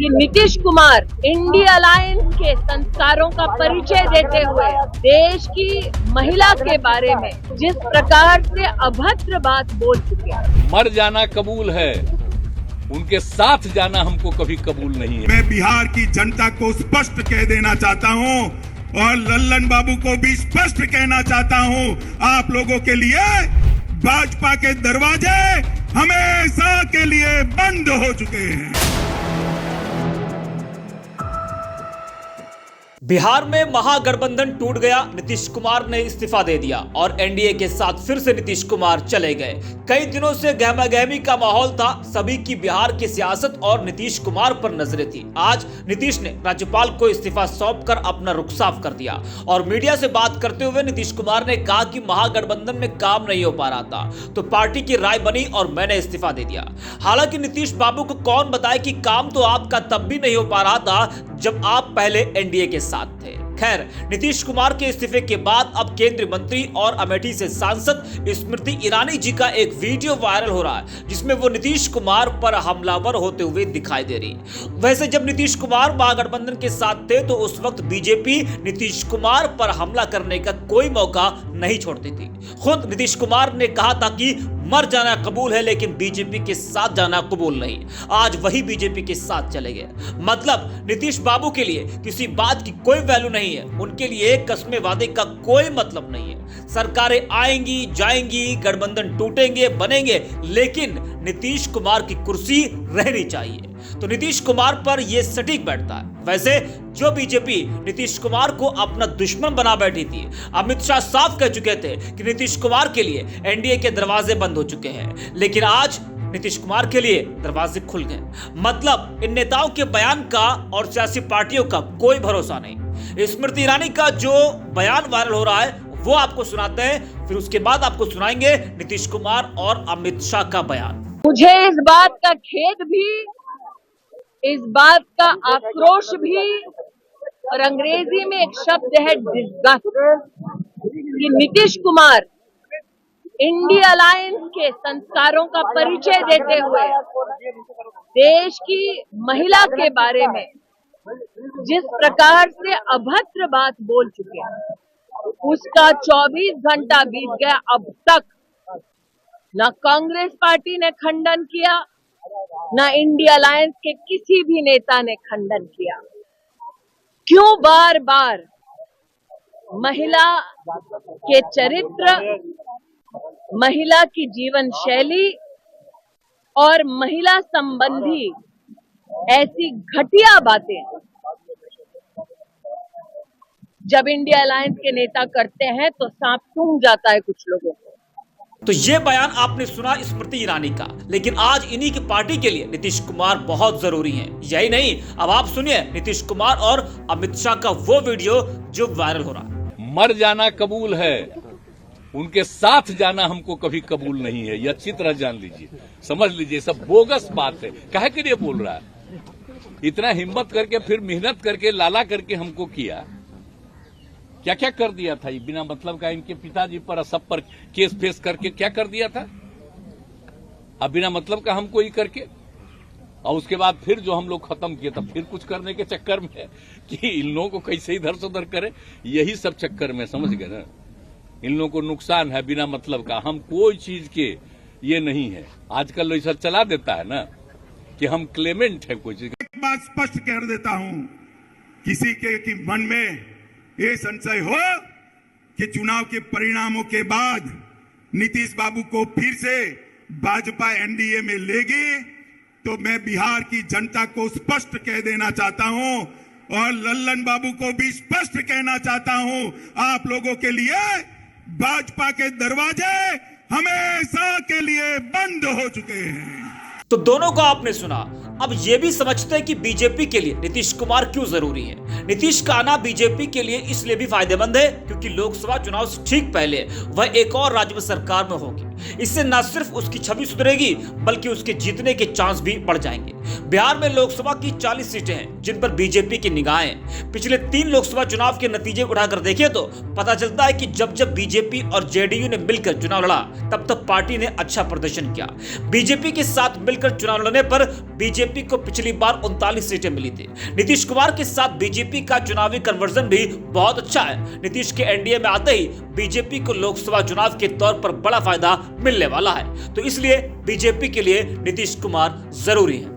कि Nitish Kumar India alliance के संस्कारों का परिचय देते हुए देश की महिला के बारे में जिस प्रकार से अभद्र बात बोल चुके हैं। मर जाना कबूल है, उनके साथ जाना हमको कभी कबूल नहीं है। मैं बिहार की जनता को स्पष्ट कह देना चाहता हूं और लल्लन बाबू को भी स्पष्ट कहना चाहता हूं, आप लोगों के लिए भाजपा के दरवाजे हमेशा के लिए बंद हो चुके हैं। बिहार में महागठबंधन टूट गया, नीतीश कुमार ने इस्तीफा दे दिया और एनडीए के साथ फिर से नीतीश कुमार चले गए। कई दिनों से गहमागहमी का माहौल था, सभी की बिहार की सियासत और नीतीश कुमार पर नजरें थी। आज नीतीश ने राज्यपाल को इस्तीफा सौंपकर अपना रुख साफ कर दिया और मीडिया से बात करते हुए नीतीश कुमार ने कहा कि महागठबंधन में काम नहीं हो पा रहा था तो पार्टी की राय बनी और मैंने इस्तीफा दे दिया। हालांकि नीतीश बाबू को कौन बताए कि काम तो आपका तब भी नहीं हो पा रहा था जब आप पहले एनडीए के साथ थे। खैर, नीतीश कुमार के इस्तीफे के बाद अब केंद्रीय मंत्री और अमेठी से सांसद स्मृति ईरानी जी का एक वीडियो वायरल हो रहा है जिसमें वो नीतीश कुमार पर हमलावर होते हुए दिखाई दे रही। वैसे जब नीतीश कुमार महागठबंधन के साथ थे तो उस वक्त बीजेपी नीतीश कुमार पर हमला करने का कोई मौका नहीं छोड़ती थी। खुद नीतीश कुमार ने कहा था कि मर जाना कबूल है लेकिन बीजेपी के साथ जाना कबूल नहीं। आज वही बीजेपी के साथ चले गए। मतलब नीतीश बाबू के लिए किसी बात की कोई वैल्यू नहीं है, उनके लिए कसमे वादे का कोई मतलब नहीं है। सरकारें आएंगी जाएंगी, गठबंधन टूटेंगे बनेंगे, लेकिन नीतीश कुमार की कुर्सी रहनी चाहिए। तो नीतीश कुमार पर यह सटीक बैठता है। वैसे जो बीजेपी नीतीश कुमार को अपना दुश्मन बना बैठी थी, अमित शाह साफ कह चुके थे कि नीतीश कुमार के लिए एनडीए के दरवाजे बंद हो चुके हैं, लेकिन आज नीतीश कुमार के लिए दरवाजे खुल गए। मतलब इन नेताओं के बयान का और सियासी पार्टियों का कोई भरोसा नहीं। स्मृति ईरानी का जो बयान वायरल हो रहा है वो आपको सुनाते हैं, फिर उसके बाद आपको सुनाएंगे नीतीश कुमार और अमित शाह का बयान। मुझे इस बात का खेद भी, इस बात का आक्रोश भी, और अंग्रेजी में एक शब्द है डिस्गस्ट, कि नीतीश कुमार इंडिया अलायंस के संस्कारों का परिचय देते हुए देश की महिला के बारे में जिस प्रकार से अभद्र बात बोल चुके हैं, उसका 24 घंटा बीत गया, अब तक न कांग्रेस पार्टी ने खंडन किया, न इंडिया अलायंस के किसी भी नेता ने खंडन किया। क्यों बार बार महिला के चरित्र, महिला की जीवन शैली और महिला संबंधी ऐसी घटिया बातें जब इंडिया अलायंस के नेता करते हैं तो सांप सूंघ जाता है कुछ लोगों को। तो ये बयान आपने सुना स्मृति ईरानी का, लेकिन आज इन्हीं की पार्टी के लिए नीतीश कुमार बहुत जरूरी हैं। यही नहीं, अब आप सुनिए नीतीश कुमार और अमित शाह का वो वीडियो जो वायरल हो रहा है। मर जाना कबूल है, उनके साथ जाना हमको कभी कबूल नहीं है। ये अच्छी तरह जान लीजिए, समझ लीजिए, सब बोगस बात है। काहे के लिए बोल रहा है? इतना हिम्मत करके फिर मेहनत करके लाला करके हमको किया, क्या क्या कर दिया था? बिना मतलब का इनके पिताजी पर सब पर केस फेस करके क्या कर दिया था? अब बिना मतलब का हमको ही करके, और उसके बाद फिर जो हम लोग खत्म किए था, फिर कुछ करने के चक्कर में कि इन लोगों को कैसे इधर से उधर करे, यही सब चक्कर में, समझ गए ना? इन लोगों को नुकसान है बिना मतलब का। हम कोई चीज के ये नहीं है। आजकल ऐसा चला देता है ना कि हम क्लेमेंट है कोई चीज। एक बात स्पष्ट कर देता हूं, किसी के मन में ये संशय हो कि चुनाव के परिणामों के बाद नीतीश बाबू को फिर से भाजपा एनडीए में लेगी, तो मैं बिहार की जनता को स्पष्ट कह देना चाहता हूं और लल्लन बाबू को भी स्पष्ट कहना चाहता हूं, आप लोगों के लिए भाजपा के दरवाजे हमेशा के लिए बंद हो चुके हैं। तो दोनों को आपने सुना। अब ये भी समझते हैं कि बीजेपी के लिए नीतीश कुमार क्यों जरूरी है। नीतीश का आना बीजेपी के लिए इसलिए भी फायदेमंद है क्योंकि लोकसभा चुनाव से ठीक पहले वह एक और राज्य में सरकार में होगी। इससे न सिर्फ उसकी छवि सुधरेगी बल्कि उसके जीतने के चांस भी बढ़ जाएंगे। बिहार में लोकसभा की 40 सीटें हैं जिन पर बीजेपी की निगाहें हैं। पिछले 3 लोकसभा चुनाव के नतीजे उठाकर देखें तो पता चलता है कि जब बीजेपी और जेडीयू ने मिलकर चुनाव लड़ा तब पार्टी ने अच्छा प्रदर्शन किया। बीजेपी के साथ मिलकर चुनाव लड़ने पर बीजेपी को पिछली बार 39 सीटें मिली थी। नीतीश कुमार के साथ बीजेपी का चुनावी कन्वर्जन भी बहुत अच्छा है। नीतीश के एनडीए में आते ही बीजेपी को लोकसभा चुनाव के तौर पर बड़ा फायदा मिलने वाला है, तो इसलिए बीजेपी के लिए नीतीश कुमार जरूरी है।